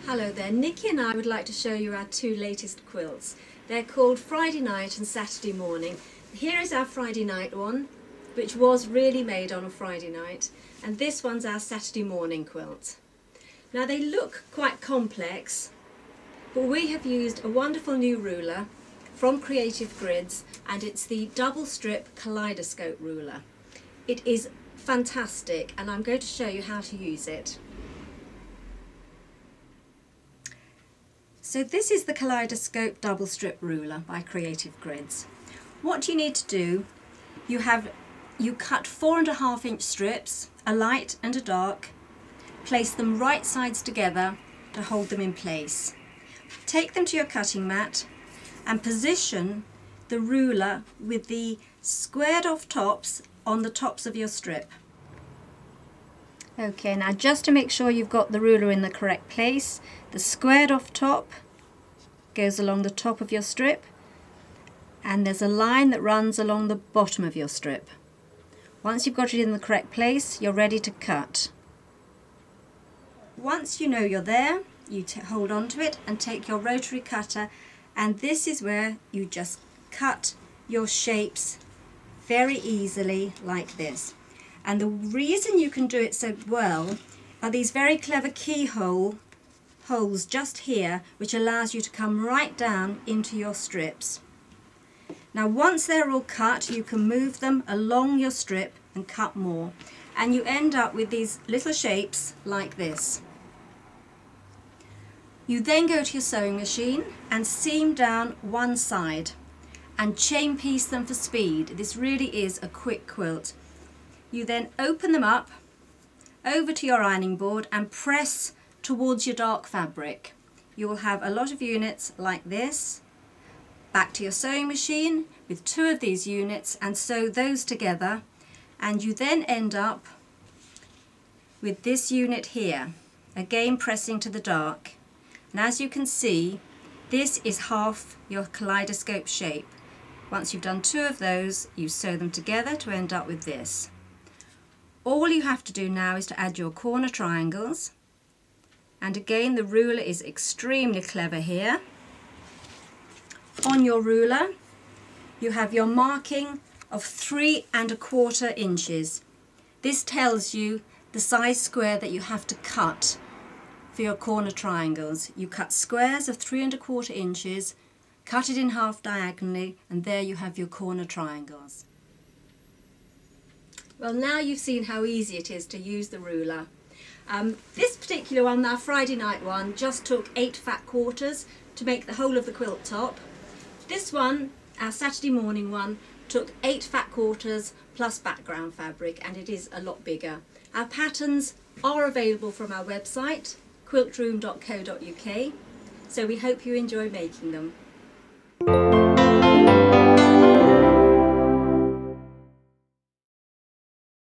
Hello there, Nikki and I would like to show you our two latest quilts. They're called Friday Night and Saturday Morning. Here is our Friday night one, which was really made on a Friday night, and this one's our Saturday morning quilt. Now they look quite complex, but we have used a wonderful new ruler from Creative Grids, and it's the double strip Kaleidoscope ruler. It is fantastic, and I'm going to show you how to use it. So this is the Kaleidoscope double strip ruler by Creative Grids. What you need to do, you cut 4.5 inch strips, a light and a dark, place them right sides together to hold them in place. Take them to your cutting mat and position the ruler with the squared off tops on the tops of your strip. Okay, now just to make sure you've got the ruler in the correct place, the squared off top goes along the top of your strip, and there's a line that runs along the bottom of your strip. Once you've got it in the correct place, you're ready to cut. Once you know you're there, you hold on to it and take your rotary cutter, and this is where you just cut your shapes very easily like this. And the reason you can do it so well are these very clever keyhole holes just here, which allows you to come right down into your strips. Now once they're all cut, you can move them along your strip and cut more, and you end up with these little shapes like this. You then go to your sewing machine and seam down one side and chain piece them for speed. This really is a quick quilt. You then open them up over to your ironing board and press towards your dark fabric. You will have a lot of units like this. Back to your sewing machine with 2 of these units and sew those together, and you then end up with this unit here, again pressing to the dark. And as you can see, this is half your kaleidoscope shape. Once you've done 2 of those, you sew them together to end up with this. All you have to do now is to add your corner triangles, and again the ruler is extremely clever here. On your ruler you have your marking of 3¼ inches. This tells you the size square that you have to cut for your corner triangles. You cut squares of 3¼ inches, cut it in half diagonally, and there you have your corner triangles. Well, now you've seen how easy it is to use the ruler. This particular one, our Friday night one, just took 8 fat quarters to make the whole of the quilt top. This one, our Saturday morning one, took 8 fat quarters plus background fabric, and it is a lot bigger. Our patterns are available from our website, quiltroom.co.uk, so we hope you enjoy making them.